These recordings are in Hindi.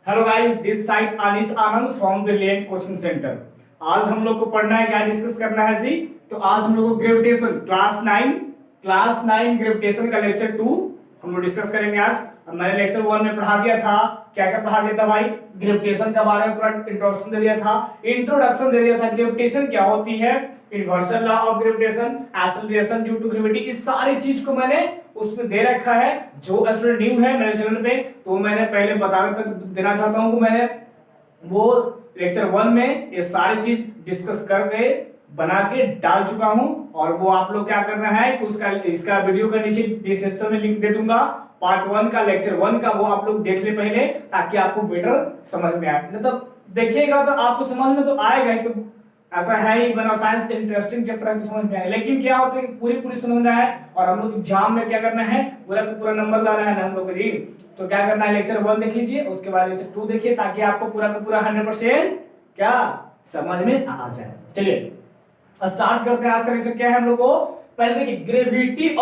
Hello guys, this side Anish Anand from brilliant coaching centre. आज हम लोग को पढ़ना है, क्या डिस्कस करना है जी। तो आज हम लोग को ग्रेविटेशन क्लास 9 ग्रेविटेशन का लेक्चर 2 हम लोग डिस्कस करेंगे आज। मैंने लेक्चर 1 में पढ़ा दिया था, क्या क्या पढ़ा दिया था भाई। ग्रेविटेशन के बारे में पूरा इंट्रोडक्शन दे दिया था। ग्रेविटेशन क्या होती है, universal law of gravitation, acceleration due to gravity, इस सारी चीज को मैंने उसमें दे रखा है। जो स्टूडेंट न्यू है मेरे चैनल पे, तो मैंने पहले बता देना चाहता हूं कि मैंने वो लेक्चर 1 में ये सारी चीज डिस्कस करके बना के डाल चुका हूं। और वो आप लोग क्या करना है कि उसका इसका वीडियो का नीचे डिस्क्रिप्शन में लिंक दे दूंगा। पार्ट 1 का लेक्चर 1 का वो आप लोग देख ले पहले, ताकि आपको बेटर समझ में आए। मतलब देखिएगा तो आपको समझ में तो आएगा ही, तो ऐसा है ही, बना साइंस इंटरेस्टिंग चैप्टर है तो समझ में आए। लेकिन क्या होता है कि पूरी समझना है, और हम लोग एग्जाम में क्या करना है, पूरा नंबर लाना है ना हम लोग को जी। तो क्या करना है, लेक्चर 1 देख लीजिए, उसके बाद लेक्चर 2 देखिए, ताकि आपको पूरा 100% क्या समझ में आ जाए। चलिए स्टार्ट करते हैं। आज का लेक्चर क्या है हम लोग को, पहले देखिए ग्रेविटी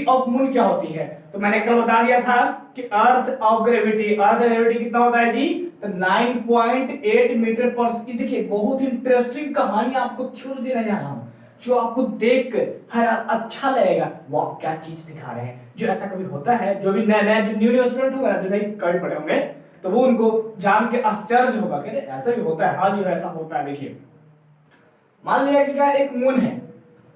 ऑफ मून क्या होती है। तो मैंने कल बता दिया था कि अर्थ ऑफ ग्रेविटी कितना होता है जी, तो 9.8 मीटर पर। देखिए बहुत इंटरेस्टिंग कहानी आपको थ्योरी देने जा रहा हूं, जो आपको देख कर हर अच्छा लगेगा। वाह क्या चीज दिखा रहे हैं, जो ऐसा कभी होता है। जो भी नया जो न्यू स्टूडेंट होगा, जो नहीं कभी पढ़े होंगे, तो वो उनको जान के आश्चर्य होगा कि ऐसा भी होता है। हाँ जी ऐसा होता है। देखिए मान लिया कि क्या एक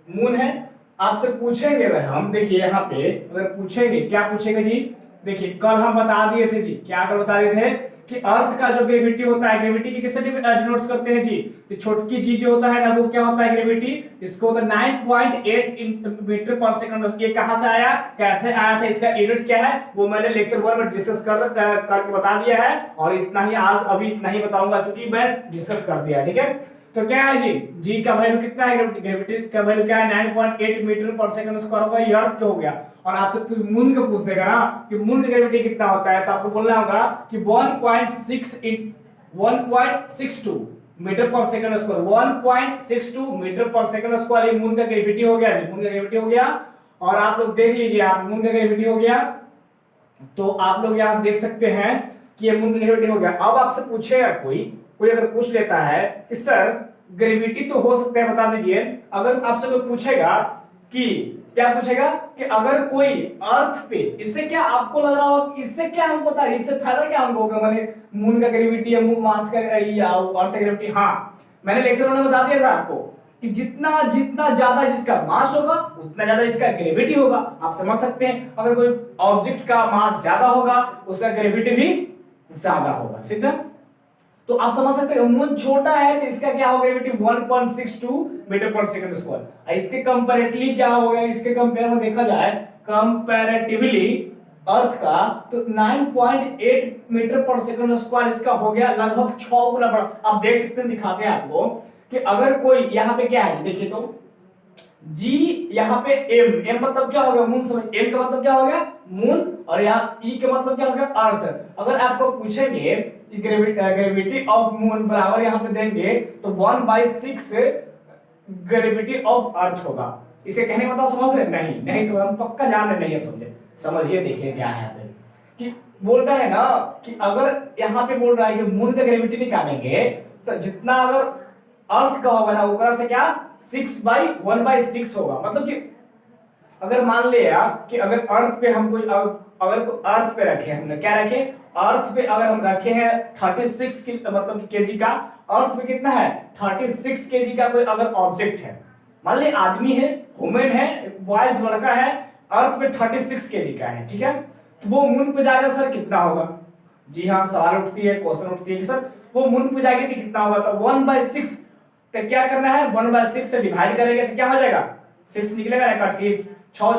मून है, आपसे पूछेंगे अगर हम, देखिए यहाँ पे अगर पूछेंगे, क्या पूछेंगे जी। देखिए कल हम बता दिए थे जी, क्या कल बता दिए थे कि अर्थ का जो ग्रेविटी होता है, ग्रेविटी की किससे डिनोट्स करते हैं जी, तो छोटकी चीज जो होता है ना, वो क्या होता है ग्रेविटी, इसको तो 9.8 मीटर पर सेकंड। ये कहां से आया, कैसे आया था, इसका यूनिट क्या है, वो मैंने लेक्चर 1 में डिस्कस करके बता दिया है। और इतना ही आज अभी इतना ही बताऊंगा, क्योंकि मैं डिस्कस कर दिया, ठीक है। तो क्या है जी का वैल्यू कितना है, ग्रेविटी का वैल्यू क्या है, 9.8 मीटर पर सेकंड स्क्वायर होगा। ये अर्थ का हो गया। और आपसे मून का पूछ देगा ना कि मून का ग्रेविटी कितना होता है, तो आपको बोलना होगा कि 1.62 मीटर पर सेकंड स्क्वायर, 1.62 मीटर पर सेकंड स्क्वायर ये मून का ग्रेविटी हो गया जी, मून का ग्रेविटी हो गया। और आप लोग देख लीजिए, आप मून का ग्रेविटी हो गया, तो आप लोग यहां देख सकते हैं कि ये मून का ग्रेविटी हो गया। अब आपसे पूछेगा कोई अगर पूछ लेता है कि सर ग्रेविटी तो हो सकता है, बता दीजिए। अगर आपसे कोई पूछेगा कि क्या पूछेगा कि अगर कोई अर्थ पे, इससे क्या आपको लग रहा हो, इससे क्या हमको पता है, इससे फायदा क्या हमको होगा, माने मून का ग्रेविटी या मून मास का या अर्थ का ग्रेविटी। हाँ मैंने लेक्चर में बता दिया था आपको कि जितना ज्यादा जिसका मास होगा, उतना ज्यादा इसका ग्रेविटी होगा। आप समझ सकते हैं, अगर कोई ऑब्जेक्ट का मास ज्यादा होगा, उसका ग्रेविटी भी ज्यादा होगा, ठीक है। तो आप समझ सकते हैं मून छोटा है तो इसका क्या होगा, ग्रेविटी 1.62 मीटर पर सेकंड स्क्वायर। इसके कंपैरेटिवली क्या होगा, इसके कंपेयर में देखा जाए कंपैरेटिवली अर्थ का, तो 9.8 मीटर पर सेकंड स्क्वायर इसका हो गया लगभग 6 गुना बड़ा। आप देख सकते हैं, दिखाते हैं आपको कि अगर कोई यहाँ पे क्या है, देखिए तो जी यहाँ पे एम मतलब क्या हो गया, मून। समझ, एम का मतलब क्या हो गया, मून, और यहाँ ई का मतलब क्या हो गया, अर्थ। अगर आपको पूछेंगे कि ग्रेविटी ऑफ मून बराबर यहाँ पे देंगे तो 1/6 ग्रेविटी ऑफ अर्थ होगा। इसे कहने का मतलब समझ रहे, नहीं समझ, हम पक्का जान रहे, नहीं आप समझे, समझिए। देखिए क्या है यहाँ पे कि बोल रहा है ना कि अगर यहाँ पे बोल रहा है कि मून का ग्रेविटी निकालेंगे, तो जितना अगर अर्थ का होगा ना, ओकरा से क्या 1/6 होगा। मतलब कि अगर मान लिया कि अगर अर्थ पे हम कोई अगर अर्थ पे रखे, हमने क्या रखे, अर्थ पे अगर हम रखे हैं 36 की मतलब कि केजी का, अर्थ पे कितना है 36 केजी का कोई अगर ऑब्जेक्ट है, मान लिया आदमी है, ह्यूमन है, बॉयज लड़का है, अर्थ पे 36 केजी का है, ठीक है। तो वो मून पे जाकर सर कितना होगा, जी हाँ सवाल उठती है, क्वेश्चन उठती है कि सर वो मून पे जाएगी तो कितना होगा, तो 1/6। तो क्या करना है, 1/6 से डिवाइड करेंगे तो क्या हो जाएगा, 6 निकलेगा ना, कट के 6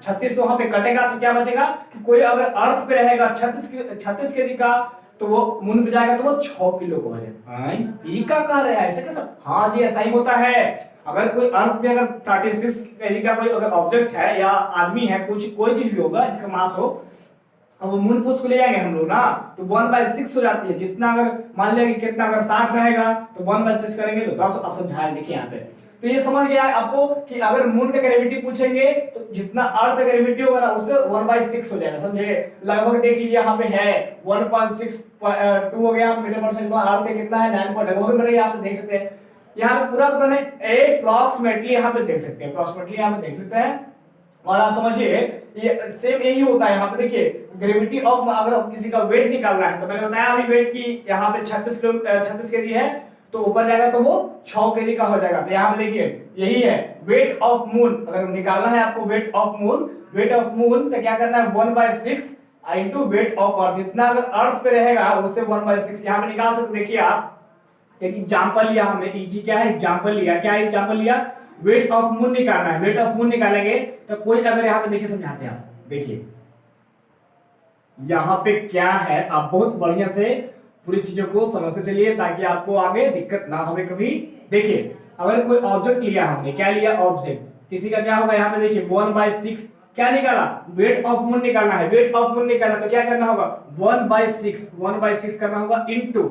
36 तो वहां पे कटेगा, तो क्या बचेगा कि कोई अगर अर्थ पे रहेगा 36 केजी का, तो वो मून पे जाएगा तो वो 6 किलो का हो जाएगा। ये क्या कह रहे हैं, ऐसे कैसे, हाँ जी ऐसा ही होता है। अगर कोई अर्थ पे अगर 36 केजी का कोई अगर ऑब्जेक्ट है या आदमी है, कोई चीज भी होगा जिसका मास हो, अब मून पे उसको ले जाएंगे हम लोग ना, तो 1/6 हो जाती है। जितना अगर मान लिया कि कितना अगर 60 रहेगा तो 1/6 करेंगे तो 10। आप समझाएं, देखिए यहाँ पे तो ये समझ गया आपको कि अगर मून का ग्रेविटी पूछेंगे तो जितना अर्थ का ग्रेविटी होगा ना उससे 1/6 हो जाएगा, समझे। लगभग देख लीजिए यहाँ पे है 1.62 हो गया मीटर पर सेकंड, अर्थ कितना है 9.9, यहाँ पे देख सकते हैं। यहाँ पे पूरा अप्रोक्सीमेटली यहाँ पे देख सकते हैं, अप्रोक्सीमेटली यहाँ पे देख लेते हैं। और आप समझिए ये सेम यही होता है यहाँ पे, देखिए ग्रेविटी ऑफ, अगर किसी का वेट निकालना है तो मैंने बताया अभी वेट की यहाँ पे 36 केजी है, तो ऊपर जाएगा तो वो 6 केजी का हो जाएगा। तो यहाँ पे देखिए यही है वेट ऑफ मून, अगर निकालना है आपको वेट ऑफ मून तो क्या करना है 1/6 इंटू वेट ऑफ अर्थ, जितना अगर अर्थ पे रहेगा उससे 1/6 यहाँ पे निकाल सकते। देखिए आप एक एग्जांपल लिया हमने, इजी क्या है एग्जांपल लिया, क्या एग्जांपल लिया, वेट ऑफ मून निकालना है। वेट ऑफ मून निकालेंगे तो कोई अगर यहाँ पे देखिए समझाते हैं आप, देखिए यहाँ पे क्या है, आप बहुत बढ़िया से पूरी चीजों को समझते चलिए ताकि आपको आगे दिक्कत ना हो कभी। देखिए अगर कोई ऑब्जेक्ट लिया हमने, क्या लिया ऑब्जेक्ट, किसी का क्या होगा यहाँ पे देखिए 1/6 क्या निकाला, वेट ऑफ मून निकालना है। वेट ऑफ मून निकालना तो क्या करना होगा 1/6 करना होगा इंटू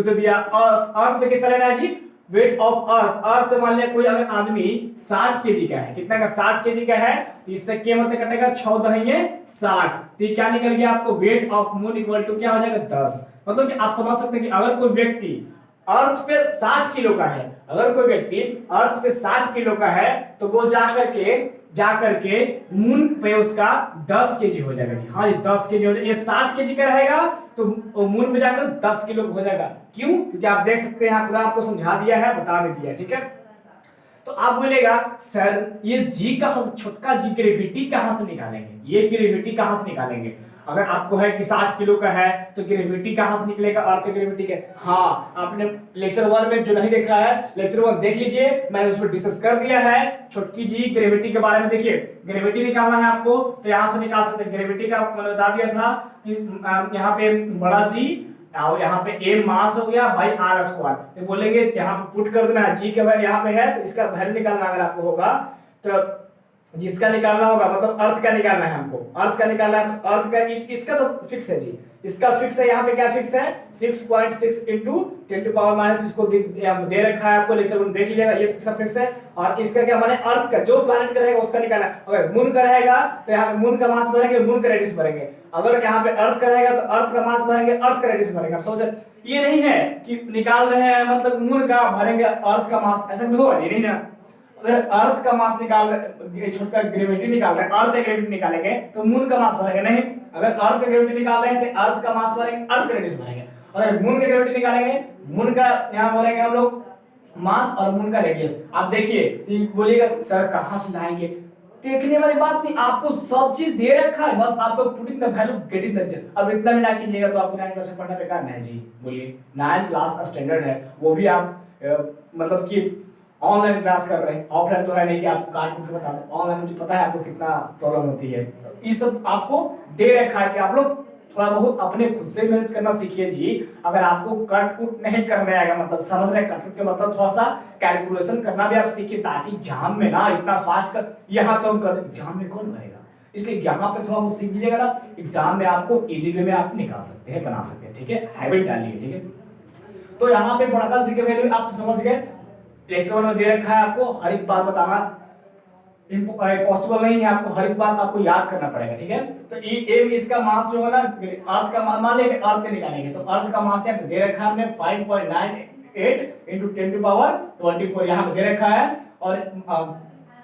तो दिया अर्थ पे कितना लेना है जी, वेट ऑफ अर्थ मान लिया कोई अगर आदमी 60 केजी का है, कितना का 60 केजी का है, तो इससे क्या मतलब कटेगा 6×10=60, तो ये क्या निकल गया आपको weight of moon equal to क्या हो जाएगा 10। मतलब कि आप समझ सकते हैं कि अगर कोई व्यक्ति अर्थ पे 60 किलो का है, अगर कोई व्यक्ति अर्थ पे 60 किलो का है तो वो जाकर के मून पे उसका 10 केजी हो जाएगा। हाँ ये 10 केजी हो जाएगा, ये 60 केजी का रहेगा तो मून पे जाकर 10 किलो हो जाएगा। क्यों? क्योंकि आप देख सकते हैं पूरा आपको समझा दिया है, बता भी दिया, ठीक है। तो आप बोलेगा सर ये जी कहां से, छोटका जी ग्रेविटी कहां से निकालेंगे, ये ग्रेविटी कहां से निकालेंगे। अगर आपको है कि 60 किलो का है तो ग्रेविटी कहां से निकलेगा, अर्थ ग्रेविटी के। हाँ आपने लेक्चर 1 में जो नहीं देखा है लेक्चर 1 देख लीजिए, मैंने उसमें डिस्कस कर दिया है छोटकी जी ग्रेविटी के बारे में। देखिए ग्रेविटी निकालना है आपको तो यहां से निकाल सकते हैं, ग्रेविटी का मैंने बता दिया था कि यहाँ पे बड़ा जी और यहाँ पे a मास हो गया बाई r स्क्वायर, तो बोलेंगे यहाँ पे पुट कर देना है g के भाई यहाँ पे है तो इसका वैल्यू निकालना अगर आपको होगा तो जिसका निकालना होगा मतलब अर्थ का निकालना है हमको, अर्थ का निकालना है तो अर्थ का इसका तो फिक्स है जी, इसका फिक्स है, यहाँ पे क्या फिक्स है 6.6 इंटू 10⁻⁻, इसको दे रखा है आपको लेक्चर में देख लीजिएगा, ये इसका फिक्स है। और इसका क्या माने अर्थ का जो प्लैनेट का रहेगा उसका निकालना है। अगर मून का रहेगा तो यहाँ पे मून का मास भरेंगे, मून का रेडियस भरेंगे। अगर यहाँ पे अर्थ का रहेगा तो अर्थ का मास भरेंगे, अर्थ का रेडियस भरेंगे। आप समझ, ये नहीं है कि निकाल रहे हैं मतलब मून का भरेंगे अर्थ का मास, ऐसा नहीं होगा जी, नहीं ना। अगर अर्थ का मास निकाल रहे, छोटा ग्रेविटी निकाल रहे हैं, अर्थ का ग्रेविटी निकालेंगे तो मून का मास भरेंगे नहीं। अगर अर्थ का ग्रेविटी निकाल रहे हैं तो अर्थ का मास भरेंगे, अर्थ का रेडियस भरेंगे। अगर मून का ग्रेविटी निकालेंगे, मून का यहाँ भरेंगे हम लोग मास और मून का रेडियस। आप देखिए तो बोलिएगा सर कहां से लाएंगे, देखने वाली बात नहीं, आपको सब चीज दे रखा है, बस आपको putting the value getting the result. अब इतना भी ना कीजिएगा तो आपको 9 क्लास पढ़ना बेकार नहीं जी। बोलिए 9 क्लास का स्टैंडर्ड है, वो भी आप मतलब कि ऑनलाइन क्लास कर रहे हैं, ऑफलाइन तो है नहीं कि आपको काट के बता दें। ऑनलाइन मुझे पता है आपको कितना प्रॉब्लम होती है, तो ये सब आपको दे रखा है कि आप लोग थोड़ा बहुत अपने खुद से मेहनत करना सीखिए जी। अगर आपको कट कुट नहीं करने आएगा, मतलब समझ रहे कट कुट के मतलब थोड़ा सा कैलकुलेशन करना भी आप सीखिए, ताकि एग्जाम में ना इतना फास्ट कर यहाँ तो हम कर, एग्जाम में कौन करेगा, इसलिए यहाँ पे थोड़ा बहुत सीख लीजिएगा ना, एग्जाम में आपको इजी वे में आप निकाल सकते हैं, बना सकते हैं, ठीक है। हैबिट डालिए, ठीक है। तो यहाँ पे बड़ा सी के वैल्यू आप समझ गए, लेक्चर में दे रखा है आपको, हर एक बात बताना पॉसिबल नहीं है, आपको हर एक बात आपको याद करना पड़ेगा, ठीक है। तो एम इसका मास जो है ना अर्थ का मान लेंगे, अर्थ के निकालेंगे तो अर्थ का मास यहाँ पे दे रखा है हमने 5.98 इंटू 10⁻24 यहाँ पे दे रखा है। और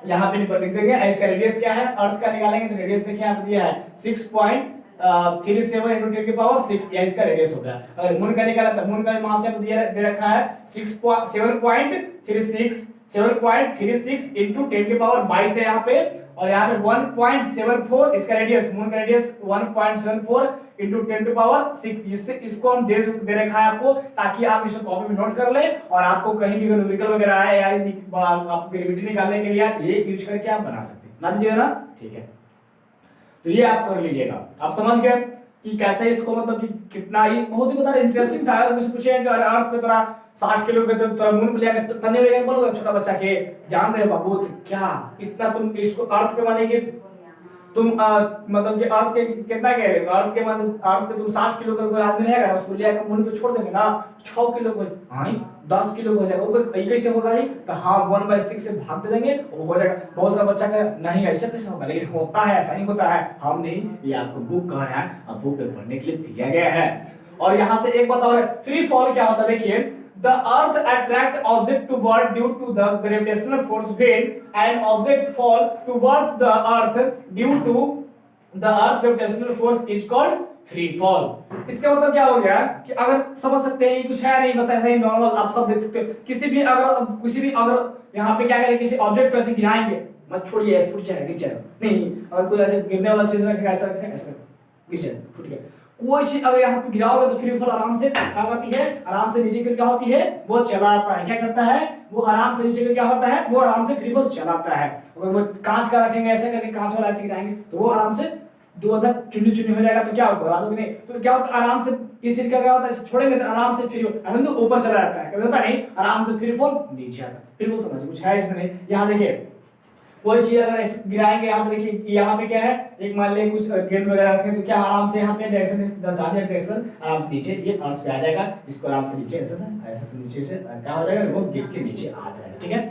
यहाँ पे लिख देंगे इसका रेडियस क्या है, अर्थ का निकालेंगे तो रेडियस देखिए यहाँ पे दिया है 6.37 इंटू 10⁻6, यह इसका रेडियस हो गया। अगर मून का निकाला तो मून का मास यहाँ पे दे रखा है 7.36 इंटू 10⁻22 है यहाँ पे, और यहाँ पे 1.74 इसका रेडियस, मून का रेडियस 1.74 इंटू 10⁻6, इसको हम दे रखा है आपको, ताकि आप इसको कॉपी में नोट कर ले और आपको कहीं भी न्यूमेरिकल वगैरह आए या आप ग्रेविटी निकालने के लिए ये यूज करके आप बना सकते हैं, ना दीजिएगा ना, ठीक है। तो ये आप कर लीजिएगा। आप समझ गए कि कैसे इसको मतलब कि कितना ही बहुत ही बता इंटरेस्टिंग था। अगर मुझे पूछे कि अर्थ पे थोड़ा 60 किलो के तो थोड़ा मून पे लेके तो तने लेके बोलोगे छोटा बच्चा के जान रहे हो बाबू तो क्या इतना तुम इसको अर्थ पे माने कि तुम मतलब कि अर्थ के कितना कह रहे हो, अर्थ के मतलब अर्थ पे तुम 60 किलो का कोई आदमी रहेगा ना, उसको ले आकर मून पे छोड़ देंगे ना, 6 किलो को, हाँ 10 किलो हो जाएगा, वो कैसे होगा ही, तो हाँ 1/6 से भाग दे देंगे वो हो जाएगा। बहुत सारा बच्चा का नहीं ऐसा कैसे होगा, लेकिन होता है, ऐसा नहीं होता है, हम नहीं, ये आपको बुक कह रहा है, अब बुक पे पढ़ने के लिए दिया गया है। और यहाँ से एक बात और है, फ्री फॉल क्या होता है, देखिए The earth attract object toward due to the gravitational force when an object fall towards the earth due to the earth gravitational force is called free fall। इसका मतलब क्या हो गया कि अगर समझ सकते हैं, कुछ है नहीं, बस ऐसे ही नॉर्मल आप सब देख सकते हो। किसी भी अगर यहाँ पे क्या करें, किसी ऑब्जेक्ट को ऐसे गिराएंगे, मत छोड़िए फूट जाएगा, गिर जाएगा, नहीं अगर कोई ऐसे गिरने वाला चीज रखेगा, ऐसा रखेगा, ऐसा गिर जाएगा, फूट गया। कोई चीज अगर यहाँ पे गिराओगे तो फ्री फॉल आराम से आती है, आराम से नीचे गिर क्या होती है, वो चलाता है, क्या करता है, वो आराम से नीचे गिर क्या होता है, वो आराम से फ्री फॉल चलाता है। अगर वो कांच का रखेंगे ऐसे करके, कांच वाला ऐसे गिराएंगे तो वो आराम से दो अदर चुन्नी चुन्नी हो जाएगा, तो क्या होगा, बता दो नहीं, तो क्या होता है, आराम से किसी चीज का क्या होता है, ऐसे छोड़ेंगे तो आराम से फ्री ऐसा तो ऊपर चला जाता है, कभी होता नहीं, आराम से फ्री फॉल नीचे आता है। फ्री फॉल समझिए, कुछ है इसमें नहीं। यहाँ देखिए कोई चीज अगर ऐसे गिराएंगे, यहाँ पे देखिए यहाँ पे क्या है, एक मान ले कुछ गेंद वगैरह रखें तो क्या आराम से यहाँ पे डायरेक्शन डायरेक्शन आराम से नीचे ये अर्थ पे आ जाएगा, इसको आराम से नीचे ऐसे नीचे से क्या हो जाएगा, वो गिर के नीचे आ जाएगा, ठीक है।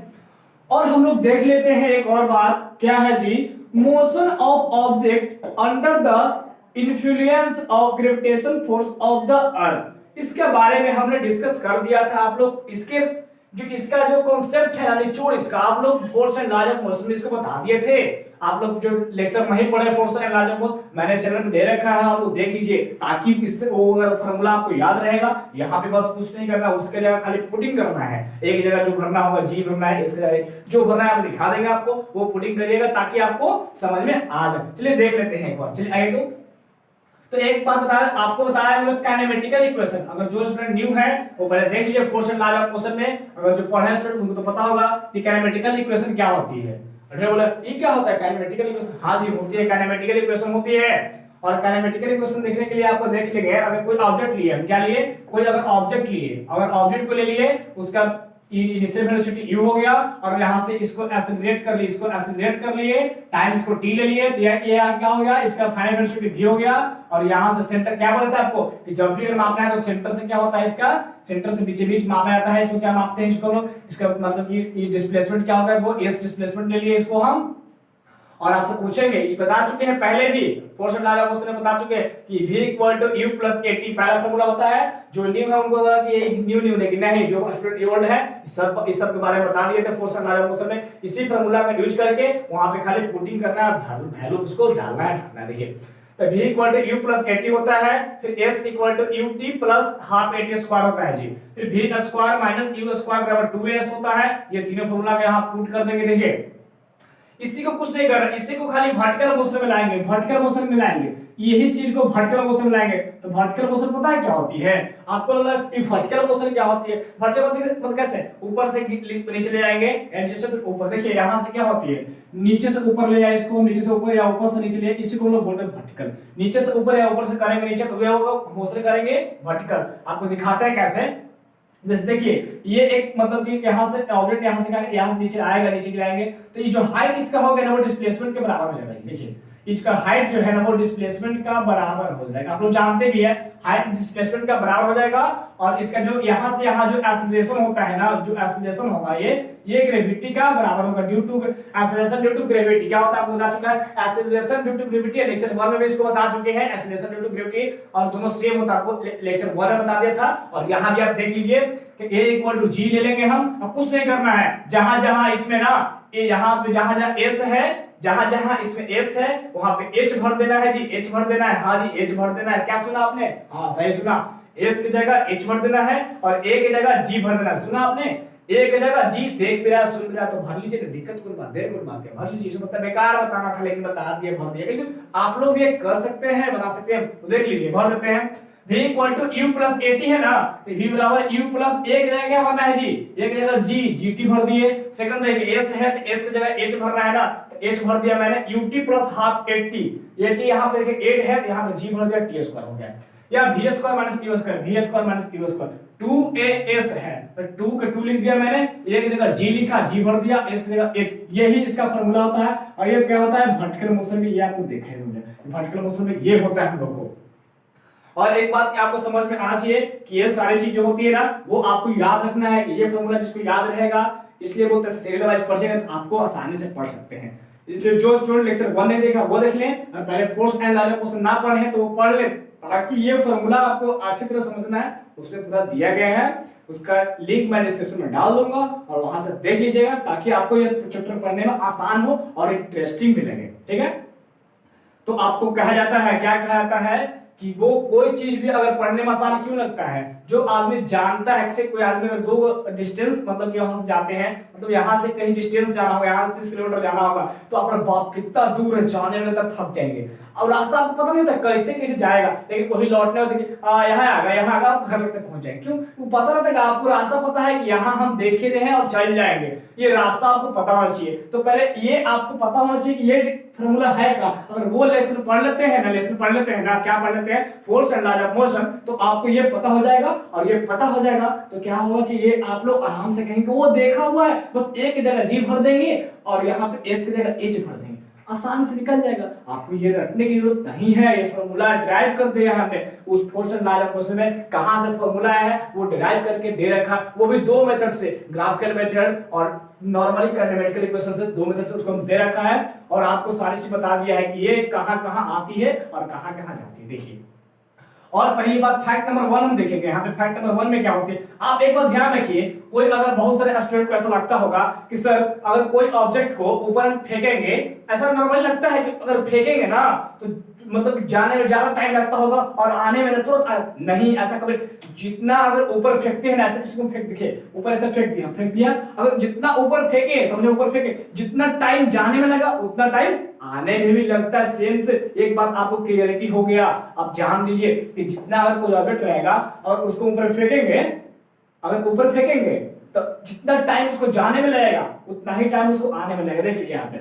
और हम लोग देख लेते हैं एक और बात, क्या है जी, motion of object under the influence of gravitation force of the earth. इसके बारे में हमने डिस्कस कर दिया था, आप लोग इसका जो कॉन्सेप्ट है ना, निचोड़ इसका आप लोग force and laws of motion में इसको बता दिए थे। आप लोग जो लेक्चर नहीं पढ़े force and laws of motion, मैंने चैनल में दे रखा है, आप लोग देख लीजिए, ताकि इससे वो अगर फार्मूला आपको याद रहेगा। यहाँ पे बस कुछ नहीं करना, उसके जगह खाली पुटिंग करना है, एक जगह जो भरना होगा जी भरना है, इसके जगह जो भरना है दिखा देंगे आपको, वो पुटिंग करिएगा ताकि आपको समझ में आ जाए। चलिए देख लेते हैं एक बार, चलिए आइए। तो एक बात आपको बताया है काइनेमेटिकल इक्वेशन, अगर जो स्टूडेंट न्यू है वो पहले देख लीजिए force and laws of motion में, अगर जो पढ़े स्टूडेंट उनको तो पता होगा कि काइनेमेटिकल इक्वेशन क्या होती है। बोले ये क्या होता है काइनेमेटिकल इक्वेशन, हाँ जी होती है, काइनेमेटिकल इक्वेशन होती है। और काइनेमेटिकल इक्वेशन देखने के लिए आपको देख लेंगे, अगर कोई ऑब्जेक्ट लिए, हम क्या लिए, कोई अगर ऑब्जेक्ट लिए, अगर ऑब्जेक्ट को ले लिए, उसका इनिशियल वेलोसिटी u हो गया, और यहां से इसको एक्सेलरेट कर लिए, इसको एक्सेलरेट कर लिए, टाइम इसको t ले लिए, तो ये क्या हो गया, इसका फाइनल वेलोसिटी v हो गया। और यहां से सेंटर क्या बोला था आपको कि जब भी अगर मापना है तो सेंटर से क्या होता है, इसका सेंटर से बीच बीच मापा जाता है, इसको क्या मापते हैं, इसको लोग इसका मतलब कि ये डिस्प्लेसमेंट क्या होता है, वो s डिस्प्लेसमेंट ले लिए इसको हम। और आपसे पूछेंगे, ये बता चुके हैं पहले भी, force and laws of motion में बता चुके हैं कि v = u + at पहला फार्मूला होता है। जो न्यू है उनको लगा कि ये न्यू लेकिन नहीं, जो स्टूडेंट ओल्ड है इस सब के बारे में बता दिए थे force and laws of motion में। इसी फार्मूला का यूज करके वहां पे खाली पुटिंग करना है, वैल्यू उसको डालना है, देखिए तो v = u + at होता है, फिर s = ut + half at square होता है जी, फिर v² - u² = 2s होता है। ये तीनों फार्मूला के यहां पुट कर देंगे। देखिए इसी को कुछ नहीं कर रहे, इसी को खाली वर्टिकल मोशन में लाएंगे, वर्टिकल मोशन में लाएंगे, यही चीज को वर्टिकल मोशन में लाएंगे। तो वर्टिकल मोशन पता है क्या होती है आपको, लगा कि वर्टिकल मोशन क्या होती है, वर्टिकल मतलब कैसे, ऊपर से नीचे ले जाएंगे, एंड जैसे तो ऊपर, देखिए यहां से क्या होती है, नीचे से ऊपर ले जाए इसको, नीचे से ऊपर या ऊपर से नीचे ले, इसी को हम लोग बोलते हैं वर्टिकल। नीचे से ऊपर या ऊपर से करेंगे नीचे तो वे होगा मोशन करेंगे वर्टिकल। आपको दिखाते हैं कैसे, जैसे देखिए ये एक मतलब कि यहाँ से ऑब्जेक्ट यहाँ से नीचे आएगा, नीचे गिराएंगे, तो ये जो हाइट इसका होगा ना वो डिस्प्लेसमेंट के बराबर हो जाएगा। देखिए इसका हाइट जो है ना वो डिस्प्लेसमेंट का बराबर हो जाएगा, आप लोग जानते भी है हाइट डिस्प्लेसमेंट का बराबर हो जाएगा। और इसका जो यहाँ से यहाँ जो एक्सीलरेशन होता है ना, जो एक्सीलरेशन होगा ये ग्रेविटी का बराबर होगा, due to acceleration due to gravity. क्या होता है आपको बता चुका है, acceleration due to gravity lecture 1 में भी इसको बता चुके हैं, एक्सीलरेशन ड्यू टू ग्रेविटी, और दोनों सेम होता है, आपको लेक्चर 1 में बता दिया था। और यहाँ भी आप देख लीजिए कि a = g ले लेंगे हम, अब कुछ नहीं करना है, जहां जहां इसमें ना ये यहाँ पे जहां जहां s है, जहां जहां इसमें s है वहां पे h भर देना है जी, h भर देना है, हाँ जी h भर देना है। क्या सुना आपने, हाँ सही सुना, s की जगह h भर देना है और a की जगह g भर देना है। सुना आपने, a की जगह g, देख भी रहा सुन भी रहा तो भर लीजिए, दिक्कत कोई बात देर कोई बात है, भर लीजिए, इसमें मतलब बेकार बताना था, लेकिन बता दिए भर दिया, लेकिन आप लोग ये कर सकते हैं, बना सकते हैं, तो देख लीजिए भर देते हैं। v = u + at है ना, तो v = u + a की जगह क्या भरना है जी, a की जगह g, gt भर दिए। सेकंड देखिए s है तो s की जगह h भरना है ना, तो h भर दिया मैंने, ut + ½ at, at यहां पे देखिए 8 है तो यहां पे g भर दिया, t² हो गया। या v square minus q square, v square minus q square 2as है, तो 2 का 2 लिख दिया मैंने, ए की जगह g लिखा, g भर दिया, s की जगह h, यही इसका फार्मूला होता है। और ये क्या होता है वर्टिकल मोशन में, ये आपको देखा है वर्टिकल मोशन में ये होता है हम लोग को। और एक बात आपको समझ में आना चाहिए कि ये सारी चीज जो होती है ना वो आपको याद रखना है कि ये फार्मूला जिसको याद रहेगा, इसलिए बोलते हैं सीरियल वाइज पढ़ेंगे तो आपको आसानी से पढ़ सकते हैं। जो स्टूडेंट लेक्चर 1 ने देखा वो देख लें, और पहले फोर्स एंड लार्जर क्वेश्चन ना पढ़े तो वो पढ़ ले, ताकि ये फार्मूला आपको अच्छी तरह समझना है। उसमें पूरा दिया गया है, उसका लिंक मैं डिस्क्रिप्शन में डाल दूंगा और वहां से देख लीजिएगा, ताकि आपको ये चैप्टर पढ़ने में आसान हो और इंटरेस्टिंग भी लगे। ठीक है, तो आपको कहा जाता है, क्या कहा जाता है कि वो कोई चीज भी अगर पढ़ने में आसान क्यों लगता है, जो आदमी जानता है, कोई आदमी अगर 2 डिस्टेंस मतलब कि वहां से जाते हैं, मतलब यहाँ से कहीं डिस्टेंस जाना होगा, यहाँ 30 किलोमीटर जाना होगा, तो अपना बाप कितना दूर है, जाने में तक थक जाएंगे और रास्ता आपको पता नहीं होता कैसे कैसे जाएगा, लेकिन वही लौटने होता कि यहाँ आ गया, यहाँ आ गया, आप घर तक पहुंच जाएंगे। क्यों? वो पता रहता है कि आपको रास्ता पता है कि यहाँ हम देखे जो है और चल जाएंगे, ये रास्ता आपको पता होना चाहिए। तो पहले ये आपको पता होना चाहिए कि ये फार्मूला है का, अगर वो लेसन पढ़ लेते हैं ना, लेसन पढ़ लेते हैं ना, क्या पढ़ लेते हैं, force and laws of motion, तो आपको ये पता हो जाएगा। और ये पता हो जाएगा तो क्या होगा कि ये आप लोग आराम से कहेंगे वो देखा हुआ है, बस एक जगह जी भर देंगे और यहाँ पे एस की जगह एच भर देंगे, आसानी से निकल जाएगा। आपको ये रटने की जरूरत नहीं है, ये फार्मूला डिराइव कर दिया है हमने उस force and laws of motion में, कहां से फार्मूला है वो डिराइव करके दे रखा, वो भी 2 मेथड से, ग्राफिकल मेथड और नॉर्मली काइनेमेटिकल इक्वेशन से, 2 मेथड से उसको हम दे रखा है। और आपको सारी चीज बता दिया है कि ये कहां कहां आती है और कहां कहां जाती है। देखिए, और पहली बात फैक्ट नंबर 1 हम देखेंगे। यहाँ पे फैक्ट नंबर 1 में क्या होती है, आप एक बात ध्यान रखिए, कोई अगर बहुत सारे स्टूडेंट को ऐसा लगता होगा कि सर अगर कोई ऑब्जेक्ट को ऊपर फेंकेंगे, ऐसा नॉर्मली लगता है कि अगर फेंकेंगे ना तो मतलब जाने में ज्यादा टाइम लगता होगा और आने में तुरंत नहीं, ऐसा कभी, जितना अगर ऊपर फेंकते हैं ना, ऐसे किसी को फेंक दिखे, ऊपर ऐसे फेंक दिया, अगर जितना ऊपर फेंके, समझो ऊपर फेंके, जितना टाइम जाने में लगा उतना टाइम आने में भी लगता है। सेम से एक बात आपको क्लियरिटी हो गया, आप जान लीजिए कि जितना अगर कोई ऑब्जेक्ट रहेगा और उसको ऊपर फेंकेंगे, अगर ऊपर फेंकेंगे तो जितना टाइम उसको जाने में लगेगा उतना ही टाइम उसको आने में लगेगा। देखिए यहाँ पे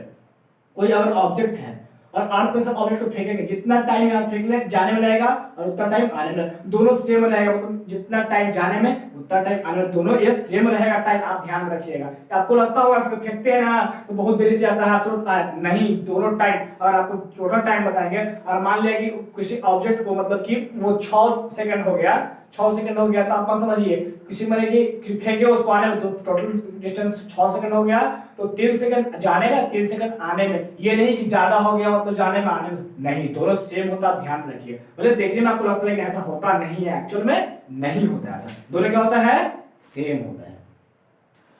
कोई अगर ऑब्जेक्ट है और अर्थ पे सब ऑब्जेक्ट को फेंकेंगे, जितना टाइम यहाँ फेंकने जाने में लगेगा और उतना टाइम आने में लगेगा, दोनों सेम रहेगा, मतलब जितना टाइम जाने में उतना टाइम आने में, दोनों ये सेम रहेगा टाइम, आप ध्यान में रखिएगा। आपको लगता होगा कि फेंकते हैं ना तो बहुत देरी से जाता है तुरंत, नहीं, दोनों टाइम, और आपको टोटल टाइम बताएंगे। और मान लिया कि किसी ऑब्जेक्ट को मतलब कि वो 6 सेकंड हो गया, 6 सेकंड हो गया, तो आप समझिए किसी मैंने कि फेंके उसको आने में, तो टोटल डिस्टेंस 6 सेकंड हो गया, तो 3 सेकंड जाने में, 3 सेकंड आने में। ये नहीं कि ज्यादा हो गया मतलब जाने में आने में, नहीं, दोनों सेम होता, ध्यान रखिए। मतलब देखने में आपको लगता है कि ऐसा होता नहीं है, एक्चुअल में नहीं होता ऐसा, दोनों क्या होता है, सेम होता है।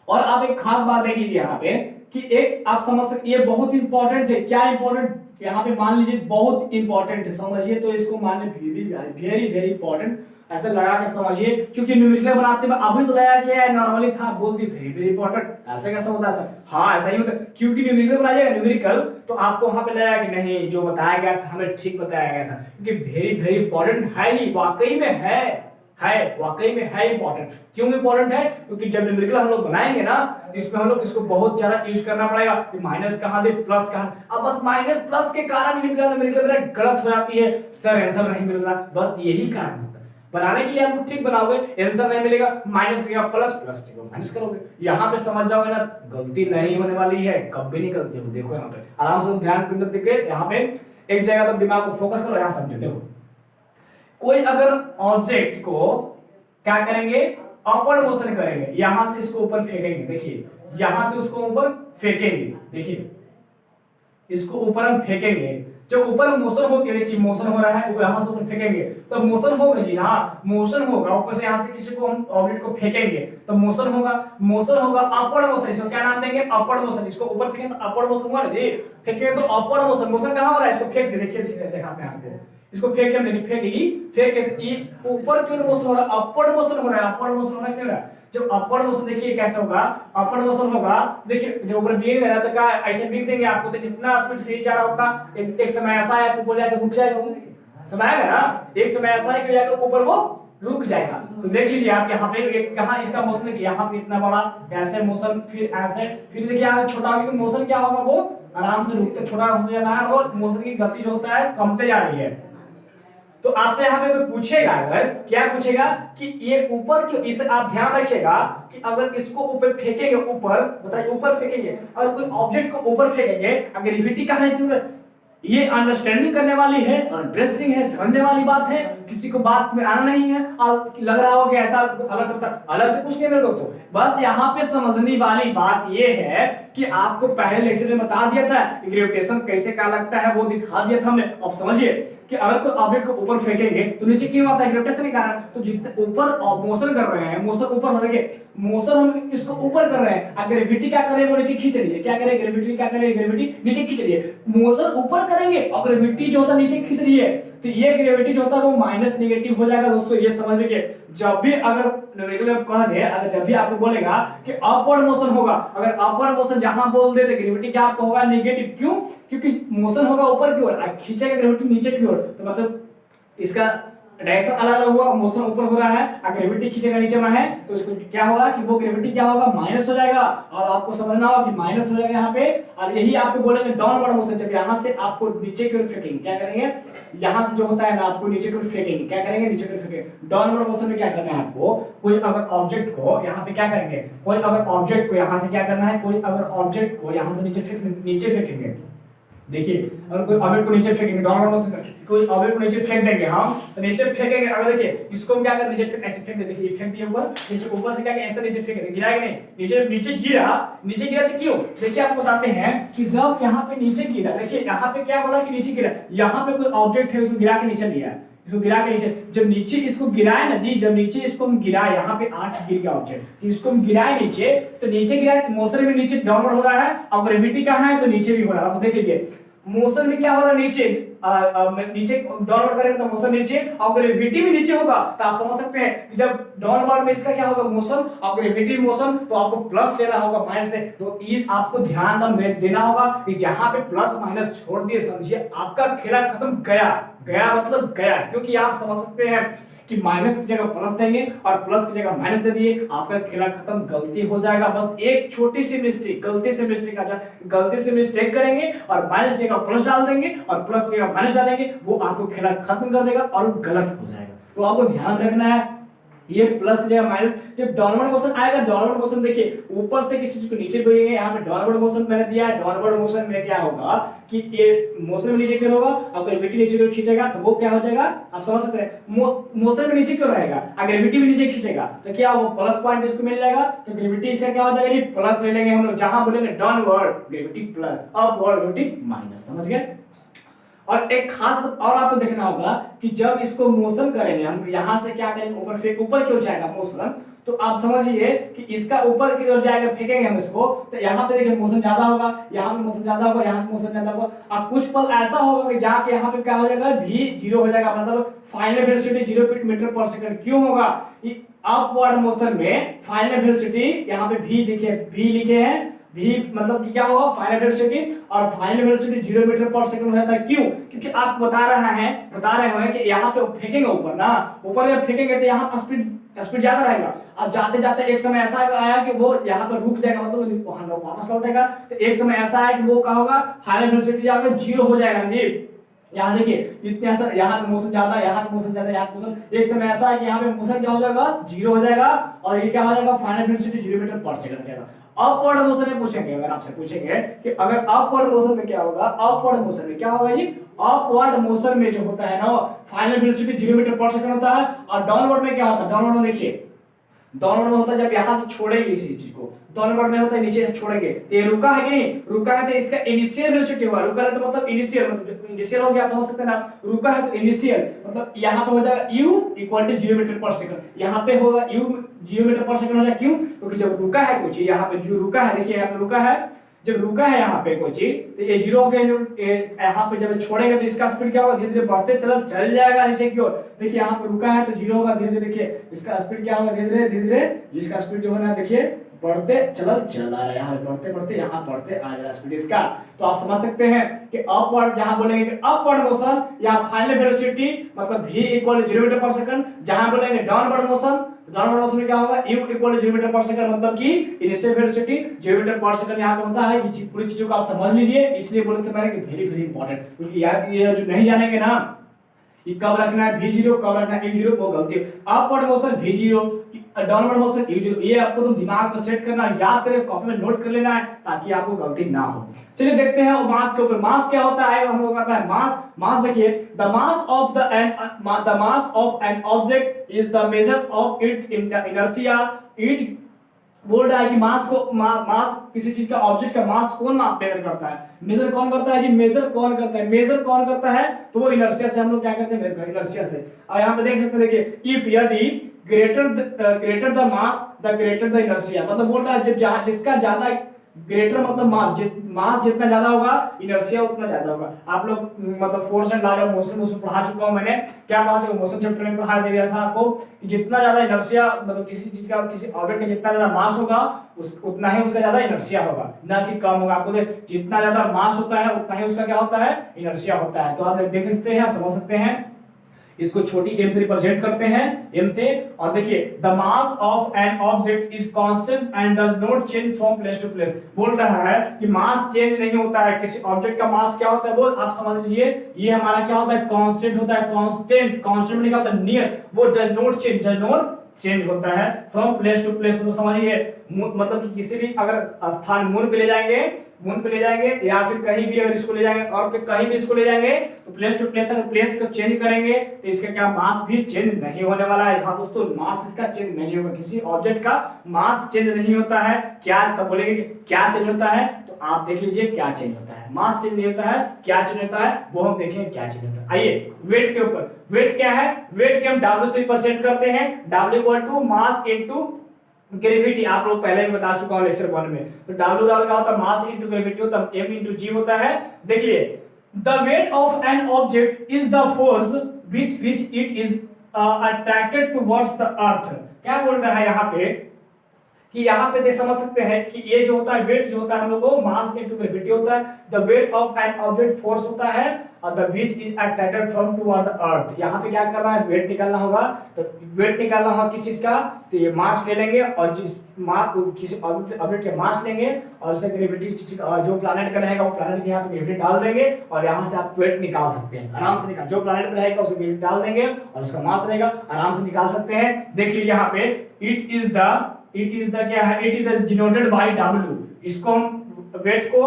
और आप एक खास बात देख लीजिए यहाँ पे कि एक आप समझ सकते, ये बहुत इंपॉर्टेंट है। क्या इंपॉर्टेंट, यहाँ पे मान लीजिए बहुत इंपॉर्टेंट है, समझिए, तो इसको मान लीजिए वेरी वेरी इंपॉर्टेंट, ऐसे लगा के समझिए, क्योंकि न्यूमेरिकल बनाते में अभी तो लगाया गया है, नॉर्मली था, बोल दी वेरी वेरी इंपॉर्टेंट, ऐसा कैसा होता है सर? हाँ ऐसा ही होता है, क्योंकि न्यूमेरिकल बनाया जाएगा, न्यूमेरिकल तो आपको वहां पे लगाया कि नहीं जो बताया गया था हमें ठीक बताया गया था, क्योंकि वेरी वेरी इंपॉर्टेंट है ही, वाकई में है वाकई में है इंपॉर्टेंट। क्यों इंपॉर्टेंट है? क्योंकि जब न्यूमेरिकल हम लोग बनाएंगे ना तो इसमें हम लोग इसको बहुत ज्यादा यूज करना पड़ेगा कि माइनस कहां दे प्लस कहां, अब बस माइनस प्लस के कारण न्यूमेरिकल मेरा गलत हो जाती है, सर आंसर नहीं मिल रहा, बस यही कारण होता है। बनाने के लिए आपको ठीक बनाओगे, आंसर नहीं मिलेगा, माइनस करेगा, प्लस प्लस ठीक माइनस करोगे, यहाँ पे समझ जाओगे ना, गलती नहीं होने वाली है, कभी नहीं गलती होगी। देखो यहाँ पे आराम से ध्यान केंद्रित करके, यहाँ पे एक जगह तो दिमाग को फोकस करो, यहाँ समझो। देखो कोई अगर ऑब्जेक्ट को क्या करेंगे, अपवर्ड मोशन करेंगे, यहां से इसको ऊपर फेंकेंगे, देखिए यहां से उसको ऊपर फेंकेंगे, देखिए इसको ऊपर हम फेंकेंगे, जब ऊपर मोशन होती है, देखिए मोशन हो रहा है, वो यहां से ऊपर फेंकेंगे तो मोशन होगा जी ना, मोशन होगा, ऊपर से यहां से किसी को हम ऑब्जेक्ट को फेंकेंगे तो मोशन होगा, मोशन होगा, अपवर्ड मोशन, इसको क्या नाम देंगे, अपवर्ड मोशन, इसको ऊपर फेंकेंगे तो अपवर्ड मोशन हुआ ना जी, फेंकेंगे तो अपवर्ड मोशन, मोशन कहां हो रहा है, इसको फेंक दे, देखिए देखा मैं आपको, इसको फेंके हम देखिए फेंके ऊपर क्यों मोशन हो रहा है, अपवर्ड मोशन हो रहा है, अपवर्ड मोशन हो रहा है क्यों रहा है, जब अपवर्ड मोशन देखिए कैसे होगा, अपवर्ड मोशन होगा, देखिए जब ऊपर बिग दे रहा तो क्या ऐसे बिग देंगे आपको, तो जितना स्पीड से नीचे जा रहा होगा एक समय ऐसा है ऊपर जाकर रुक जाएगा, समय आएगा ना, एक समय ऐसा है कि जाकर ऊपर वो रुक जाएगा। तो देख लीजिए आप यहाँ पे कहाँ इसका मोशन है, यहाँ पे इतना बड़ा ऐसे मोशन, फिर ऐसे, फिर देखिए यहाँ छोटा होगा, मोशन क्या होगा, वो आराम से रुकते छोटा होते जा रहा है और मोशन की गति जो होता है कमते जा रही है। तो आपसे यहाँ पे कोई पूछेगा, अगर क्या पूछेगा कि ये ऊपर क्यों, इसे आप ध्यान रखिएगा कि अगर इसको ऊपर फेंकेंगे, ऊपर बताइए ऊपर फेंकेंगे, और कोई ऑब्जेक्ट को ऊपर फेंकेंगे, अगर ग्रेविटी कहाँ है, ये अंडरस्टैंडिंग करने वाली है, इंटरेस्टिंग है, समझने वाली बात है, किसी को बात में आना नहीं है और लग रहा हो कि ऐसा अलग से कुछ नहीं है मेरे दोस्तों। बस यहाँ पे समझने वाली बात ये है कि आपको पहले लेक्चर में बता दिया था कि ग्रेविटेशन कैसे क्या लगता है, वो दिखा दिया था हमने। अब समझिए कि अगर कोई ऑब्जेक्ट को ऊपर फेंकेंगे तो नीचे क्यों आता है, ग्रेविटेशन के कारण। तो जितने ऊपर मोशन कर रहे हैं, मोशन ऊपर होने के, मोशन हम इसको ऊपर कर रहे हैं, और ग्रेविटी क्या करे, वो नीचे खींच रही है। क्या करे ग्रेविटी, क्या करे ग्रेविटी, नीचे खींच रही है। मोशन ऊपर करेंगे और ग्रेविटी जो होता है नीचे खींच रही है, तो ये ग्रेविटी जो होता है वो माइनस नेगेटिव हो जाएगा दोस्तों। ये समझ लीजिए, जब भी अगर न्यूमेरिकल में कह दे, अगर जब भी आपको बोलेगा कि अपवर्ड मोशन होगा, अगर अपवर्ड मोशन जहां बोल दे तो ग्रेविटी क्या आपका होगा, नेगेटिव। क्यों? क्योंकि मोशन होगा ऊपर की ओर, खींचेगा ग्रेविटी नीचे की ओर, तो मतलब इसका डायरेक्शन अलग अलग हुआ, मोशन ऊपर हो रहा है, अगर ग्रेविटी खींचेगा नीचे में है तो इसको क्या होगा कि वो ग्रेविटी क्या होगा, माइनस हो जाएगा। और आपको समझना होगा कि माइनस हो जाएगा यहाँ पे, और यही आपको बोलेंगे डाउनवर्ड मोशन। जब यहाँ से आपको नीचे की ओर फेंकेंगे, क्या करेंगे, यहाँ से जो होता है ना आपको नीचे की ओर फेंकेंगे, क्या करेंगे, नीचे की ओर फेंकेंगे। डाउनवर्ड मोशन में क्या करना है आपको, कोई अगर ऑब्जेक्ट को यहाँ पे क्या करेंगे, कोई अगर ऑब्जेक्ट को यहाँ से क्या करना है, कोई अगर ऑब्जेक्ट को यहाँ से नीचे फेंकेंगे। देखिए अगर कोई ऑब्जेक्ट को नीचे फेंकेंगे, डाउनवर्ड मोशन करके कोई ऑब्जेक्ट को नीचे फेंक देंगे हम, तो नीचे फेंकेंगे। अगर देखिए इसको हम क्या करें, नीचे ऐसे फेंक देते, देखिए फेंक दिया ऊपर, नीचे ऊपर से क्या ऐसे नीचे फेंक देंगे, गिराएगा नहीं, नीचे नीचे गिरा तो क्यों, देखिए आपको बताते हैं कि जब यहाँ पे नीचे गिरा, देखिए यहाँ पे क्या बोला कि नीचे गिरा, यहाँ पे कोई ऑब्जेक्ट है उसको गिरा के नीचे लिया, इसको गिरा के नीचे, जब नीचे इसको गिराए ना जी, जब नीचे इसको हम गिराए, यहाँ पे 8 गिर गया ऑब्जेक्ट, इसको हम गिराए नीचे, तो नीचे गिराए तो मोशन भी नीचे डाउनवर्ड हो रहा है, और ग्रेविटी कहाँ है तो नीचे भी हो रहा है। आप देख लीजिए मोशन में क्या हो रहा है, नीचे नीचे डाउनवर्ड करेंगे तो मोशन नीचे, और ग्रेविटी भी नीचे होगा, तो आप समझ सकते हैं कि जब डाउनवर्ड में इसका क्या होगा, मोशन, और ग्रेविटी मोशन, तो आपको प्लस लेना होगा माइनस नहीं। तो इस आपको ध्यान देना होगा कि जहां पे प्लस माइनस छोड़ दिए, समझिए आपका खेला खत्म, गया मतलब गया। क्योंकि आप समझ सकते हैं कि माइनस की जगह प्लस देंगे और प्लस की जगह माइनस दे दिए, आपका खेला खत्म, गलती हो जाएगा। बस एक छोटी सी मिस्टेक, गलती से मिस्टेक करेंगे और माइनस की जगह प्लस डाल देंगे और प्लस की जगह माइनस डालेंगे, वो आपको खेला खत्म कर देगा और गलत हो जाएगा। तो आपको ध्यान रखना है, ये प्लस की जगह माइनस, जब डाउनवर्ड मोशन आएगा, डाउनवर्ड मोशन देखिए ऊपर से किसी चीज को नीचे भेजेंगे, यहाँ पे डाउनवर्ड मोशन मैंने दिया है। डाउनवर्ड मोशन में क्या होगा कि ये मोशन में नीचे की ओर होगा, और ग्रेविटी नीचे की ओर खींचेगा, तो वो क्या हो जाएगा, आप समझ सकते हैं, मोशन में नीचे की ओर रहेगा और ग्रेविटी भी नीचे खींचेगा, तो क्या वो प्लस पॉइंट इसको मिल जाएगा। तो ग्रेविटी से क्या हो जाएगा, प्लस ले लेंगे हम लोग, जहां बोलेंगे downward gravity plus, upward gravity minus, समझ गए। और एक खास बात और आपको देखना होगा कि जब इसको मोशन करेंगे हम, यहां से क्या करेंगे, ऊपर की ओर जाएगा मोशन, तो आप समझिए कि इसका ऊपर की ओर जाएगा, फेंकेंगे हम इसको, तो यहाँ पे देखिए मोशन ज्यादा होगा, यहाँ पे मोशन ज्यादा होगा, यहाँ पे मोशन ज्यादा होगा, और कुछ पल ऐसा होगा कि जाके यहाँ पे क्या हो जाएगा, भी 0 हो जाएगा, मतलब फाइनल वेलोसिटी 0 मीटर पर सेकंड। क्यों होगा, अपवर्ड मोशन में फाइनल वेलोसिटी यहाँ पे भी लिखे हैं, भी मतलब कि क्या होगा, फाइनल वेलोसिटी, और फाइनल वेलोसिटी 0 मीटर पर सेकंड हो जाता है। क्यों? क्योंकि आप बता रहे हैं कि यहाँ पे फेंकेंगे ऊपर ना, ऊपर जब फेंकेंगे तो यहाँ स्पीड ज्यादा रहेगा, अब जाते जाते एक समय ऐसा आया कि वो यहाँ पर रुक जाएगा, मतलब वापस लौटेगा, तो एक समय ऐसा है कि वो क्या होगा, फाइनल वेलोसिटी जाकर 0 हो जाएगा जी। यहाँ देखिए इतने ऐसा, यहाँ पे मोशन ज्यादा, यहाँ पे मोशन ज्यादा, यहाँ पे मोशन, एक समय ऐसा है कि यहाँ पे मोशन क्या हो जाएगा, 0 हो जाएगा, और ये क्या हो जाएगा, फाइनल वेलोसिटी 0 मीटर पर सेकंड हो जाएगा। अपवर्ड मोशन में पूछेंगे, अगर आपसे पूछेंगे कि अगर अपवर्ड मोशन में क्या होगा, अपवर्ड मोशन में क्या होगा जी, अपवर्ड मोशन में जो होता है ना, फाइनल वेलोसिटी 0 मीटर पर सेकंड होता है, और डाउनवर्ड में क्या होता है, डाउनवर्ड में देखिए, डाउनवर्ड में होता है जब यहाँ से छोड़ेंगे इसी चीज को, डाउनवर्ड में होता है नीचे से छोड़ेंगे, तो ये रुका है कि नहीं, रुका है तो इसका इनिशियल वेलोसिटी हुआ, रुका है तो मतलब इनिशियल, मतलब इनिशियल हो गया, समझ सकते हैं ना, रुका है तो इनिशियल, मतलब यहाँ पे हो जाएगा u इक्वल टू 0 मीटर पर सेकंड, यहाँ पे होगा u 0 मीटर पर सेकंड हो जाएगा। क्यों? क्योंकि जब रुका है कोई चीज, यहाँ पे जो रुका है, देखिए यहाँ पे रुका है, जब रुका है यहाँ पे कोई चीज, तो ये 0 हो गया, यहाँ पे जब छोड़ेंगे तो इसका स्पीड क्या होगा, धीरे धीरे बढ़ते चल जाएगा नीचे की ओर। देखिए यहाँ पे रुका है तो 0 होगा, धीरे धीरे देखिए इसका स्पीड क्या होगा, धीरे धीरे इसका स्पीड जो है ना, देखिए बढ़ते चला रहा है, यहाँ बढ़ते यहाँ बढ़ते आ जा रहा स्पीड इसका। तो आप समझ सकते हैं कि अपवर्ड, जहां बोलेंगे कि अपवर्ड मोशन या फाइनल वेलोसिटी मतलब v इक्वल टू 0 मीटर पर सेकंड, जहां बोलेंगे डाउनवर्ड मोशन, डाउनवर्ड मोशन में क्या होगा, u इक्वल टू 0 मीटर पर सेकंड, मतलब कि इनिशियल वेलोसिटी 0 मीटर पर सेकंड यहाँ पे होता है। ये पूरी चीजों को आप समझ लीजिए, इसलिए बोले थे मैंने कि वेरी इंपॉर्टेंट, क्योंकि यार ये जो नहीं जानेंगे ना, ये कब रखना है v0, कब रखना है u0, वो गलती है। Upward motion v0, downward motion u0, ये आपको तुम दिमाग में सेट करना, याद करें, कॉपी में नोट कर लेना है ताकि आपको गलती ना हो। चलिए देखते हैं मास के ऊपर। मास क्या होता है हम लोग आता है मास देखिए, the mass of an object is the measure of it inertia. It बोल रहा है कि मास को मास किसी चीज का ऑब्जेक्ट का मास कौन मेजर करता है? मेजर कौन करता है जी? मेजर कौन करता है? तो वो इनर्शिया से हम लोग क्या करते हैं? इनर्शिया से। और यहाँ पे देख सकते हैं, देखिए इफ यदि greater the mass the greater the inertia, मतलब बोल रहा है जब जिसका ज्यादा ग्रेटर मतलब मास जितना ज्यादा होगा इनर्शिया उतना ज्यादा होगा। आप लोग मतलब force and law of motion उसमें पढ़ा चुका हूं मैंने, क्या पढ़ा चुका? मोशन चैप्टर में पढ़ा दिया था आपको कि जितना ज्यादा इनर्शिया मतलब किसी चीज का किसी ऑब्जेक्ट का जितना ज्यादा मास होगा उतना ही उसका ज्यादा इनर्शिया होगा, ना कि कम होगा। आपको जितना ज्यादा मास होता है उतना ही उसका क्या होता है? इनर्शिया होता है। तो आप देख सकते हैं, समझ सकते हैं। इसको छोटी m से रिप्रेजेंट करते हैं, m से। और देखिए the mass of an object is constant and does not change from place to place. बोल रहा है कि मास चेंज नहीं होता है। किसी ऑब्जेक्ट का मास क्या होता है वो आप समझ लीजिए, ये हमारा क्या होता है? कांस्टेंट होता है। कांस्टेंट में क्या होता है? नियर। वो डज नॉट चेंज होता है फ्रॉम प्लेस टू प्लेस। मतलब समझिए, मतलब कि किसी भी अगर स्थान मून पे ले जाएंगे या फिर कहीं भी अगर इसको ले जाएंगे और फिर कहीं भी इसको ले जाएंगे तो प्लेस टू प्लेस, अगर प्लेस को चेंज करेंगे तो इसका क्या मास भी चेंज नहीं होने वाला है। हाँ दोस्तों, मास इसका चेंज नहीं होगा। किसी ऑब्जेक्ट का मास चेंज नहीं होता है। क्या तब बोलेंगे कि क्या चेंज होता है? तो आप देख लीजिए क्या चेंज होता है। मास चेंज नहीं होता है, क्या चेंज होता है वो हम देखेंगे क्या चेंज होता है। आइए वेट के ऊपर। वेट क्या है? वेट के हम W से रिप्रेजेंट करते हैं। W equal to mass into gravity. आप लोग पहले भी बता चुका हूं लेक्चर 1 में। तो W क्या होता है? मास इनटू ग्रेविटी होता है, m इनटू g होता है। देखिए the weight of an object is the force with which it is attracted towards the earth. क्या बोल रहा है यहाँ पे कि यहाँ पे देख समझ सकते हैं कि ये जो होता है वेट जो होता है हम लोग को मास इनटू ग्रेविटी होता है। The weight of an object force होता है और the which is attracted from toward the earth. यहाँ पे क्या करना है? वेट निकालना होगा। तो वेट निकालना होगा किस चीज का? तो ये मास ले लेंगे और जिस मास किसी ऑब्जेक्ट के मास लेंगे और उससे ग्रेविटी जो प्लैनेट का रहेगा वो प्लैनेट के यहाँ पे ग्रेविटी डाल देंगे और यहाँ से आप वेट निकाल सकते हैं आराम से। निकाल जो प्लैनेट पे रहेगा उसे ग्रेविटी डाल देंगे और उसका मास रहेगा, आराम से निकाल सकते हैं। देख लीजिए यहाँ पे इट इज द क्या है? It is denoted by W। इसको हम वेट को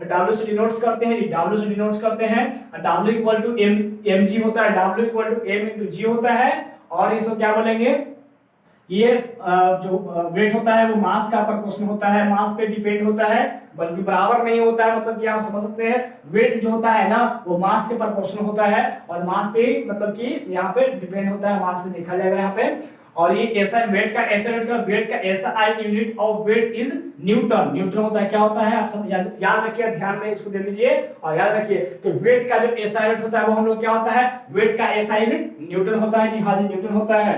W से डिनोट्स करते हैं जी, W से डिनोट्स करते हैं। W इक्वल टू mg होता है, W equal to m into g होता है। और इसको क्या बोलेंगे? ये जो वेट होता है वो मास का प्रोपोर्शन होता है, मास पे डिपेंड होता है, बल्कि बराबर नहीं होता है। मतलब कि आप समझ सकते हैं वेट जो होता है ना वो मास के प्रोपोर्शन होता है और मास पे मतलब कि यहाँ पे डिपेंड होता है, मास पे देखा जाएगा यहाँ पे। और ये ऐसा वेट का SI unit of weight is newton होता है। क्या होता है आप सब याद रखिए, ध्यान में इसको दे दीजिए और याद रखिए कि वेट का जो SI यूनिट होता है वो हम लोग क्या होता है? वेट का SI यूनिट न्यूटन होता है जी। हाँ जी, न्यूटन होता है।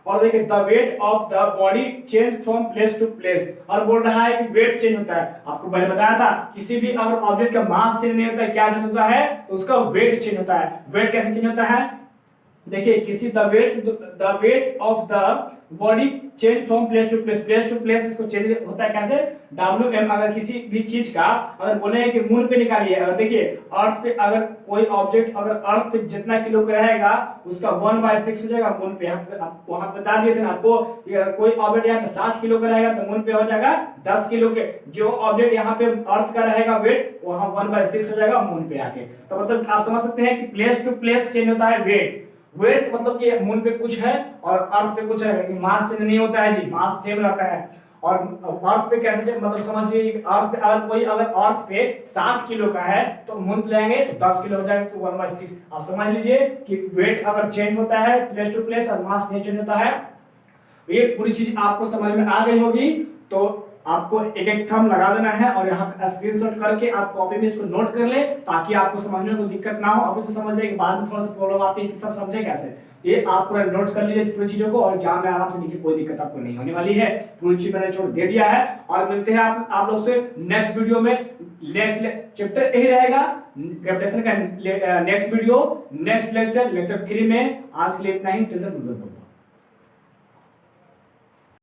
और देखिए the weight of the body change from place to place. और बोल रहा है कि वेट चेंज होता है। आपको मैंने बताया था किसी भी अगर ऑब्जेक्ट का मास चेंज नहीं होता है, क्या चेंज होता है? तो उसका वेट चेंज होता है। वेट कैसे चेंज होता है? देखिए किसी the weight of the body change from place to place इसको चेंज होता है कैसे? WM। अगर किसी भी चीज का अगर बोले कि मून पे निकालिए, अगर देखिए अर्थ पे अगर कोई ऑब्जेक्ट अगर अर्थ पे जितना किलो का रहेगा उसका 1/6 हो जाएगा मून पे। आप वहां बता दिए थे ना आपको, अगर कोई ऑब्जेक्ट यहाँ पे 60 किलो का रहेगा तो मून पे हो जाएगा 10 किलो के। जो ऑब्जेक्ट यहाँ पे अर्थ का रहेगा वेट वहां 1/6 हो जाएगा मून पे आके। तो मतलब आप समझ सकते हैं कि प्लेस टू प्लेस चेंज होता है वेट मतलब कि मून पे कुछ है और अर्थ पे कुछ है, लेकिन मास चेंज नहीं होता है जी, मास सेम रहता है। और अर्थ पे कैसे मतलब समझ लीजिए अर्थ पे अगर अर्थ पे 60 किलो का है तो मून पे लेंगे तो 10 किलो हो जाएगा, तो 1/6। आप समझ लीजिए कि वेट अगर चेंज होता है प्लेस टू प्लेस और मास नहीं चेंज होता है। ये पूरी चीज आपको समझ में आ गई होगी। तो आपको एक एक थंब लगा देना है और यहाँ पे स्क्रीनशॉट करके आप कॉपी में इसको नोट कर ले ताकि आपको समझने में कोई दिक्कत ना हो। अभी तो समझ जाएगी, बाद में थोड़ा सा प्रॉब्लम आती है कि सर समझे कैसे। ये आप पूरा नोट कर लीजिए पूरी चीजों को और एग्जाम में आराम से लिखिए, कोई दिक्कत आपको नहीं होने वाली है। पूरी चीज मैंने छोड़ दे दिया है और मिलते हैं आप लोग से नेक्स्ट वीडियो में। नेक्स्ट चैप्टर यही रहेगा ग्रेविटेशन का नेक्स्ट वीडियो नेक्स्ट लेक्चर 3 में। आज के लिए इतना ही।